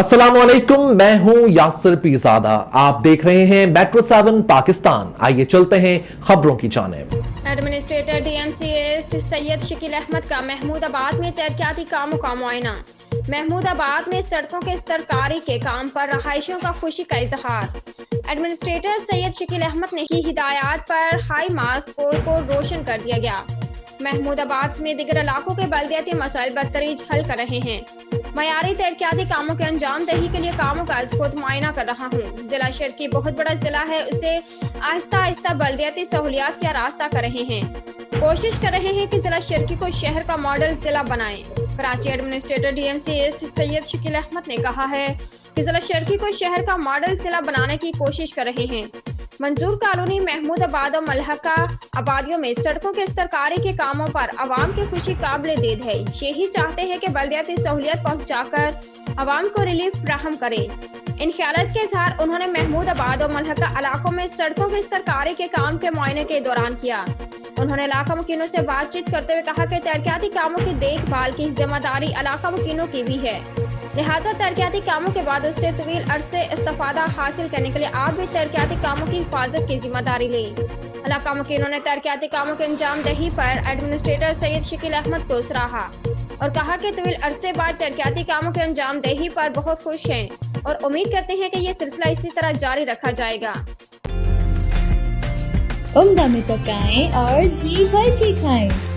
अस्सलाम वालेकुम, मैं हूं यासिर पीरजादा। आप देख रहे हैं मेट्रो 7 पाकिस्तान। आइए चलते हैं खबरों की जानिब। Administrator DMC east Syed Shakeel Ahmed का महमूदाबाद में तरक्याती कामों का मुआयना। महमूदाबाद में सड़कों के स्तरकारी के काम पर रहायशियों का खुशी का इजहार। एडमिनिस्ट्रेटर सैयद शकील अहमद ने की हिदायत पर हाई मास्ट पोल को रोशन कर दिया गया। महमूदाबाद समेत दीगर इलाकों के बल्दियाती मसाइल बदतरीज हल कर रहे हैं। मयारी तरक्याती कामों के अंजाम दही के लिए कामों का खुद मुआयना कर रहा हूँ। जिला शर्की बहुत बड़ा जिला है, उसे आहिस्ता आहिस्ता बल्दियाती सहूलियात से आरास्ता कर रहे हैं। कोशिश कर रहे हैं कि जिला शर्की को शहर का मॉडल जिला बनाएं। Karachi administrator DMC east Syed Shakeel Ahmed ने कहा है कि जिला शर्की को शहर का मॉडल जिला बनाने की कोशिश कर रहे हैं। मंजूर कॉलोनी, महमूदाबाद और मलहका आबादियों में सड़कों के स्तरकारी के कामों पर आवाम की खुशी काबिल दीद है। यही चाहते हैं कि बल्दियाती सहूलियत पहुँचाकर आवाम को रिलीफ फराहम करें। इन ख्यालात के इजहार उन्होंने महमूदाबाद और मलहका इलाकों में सड़कों के स्तरकारी के काम के मुआयने के दौरान किया। उन्होंने इलाका मुकीनों से बातचीत करते हुए कहा कि तरक्याती कामों की देखभाल की जिम्मेदारी इलाका मुकीनों की भी है, लिहाजा तरक्याती कामों के बाद उससे तवील अरसे इस्तेफादा हासिल करने के लिए आप भी तरक्याती कामों की हिफाजत की जिम्मेदारी लें। इलाका मुकीनों ने तरक्याती कामों के अंजाम दही पर एडमिनिस्ट्रेटर सैयद शकील अहमद को सराहा और कहा कि तवील अरसे बाद तरक्याती कामों के अंजाम दही पर बहुत खुश हैं और उम्मीद करते हैं कि ये सिलसिला इसी तरह जारी रखा जाएगा। उम्दा में पकाएं और जी भर के खाएं।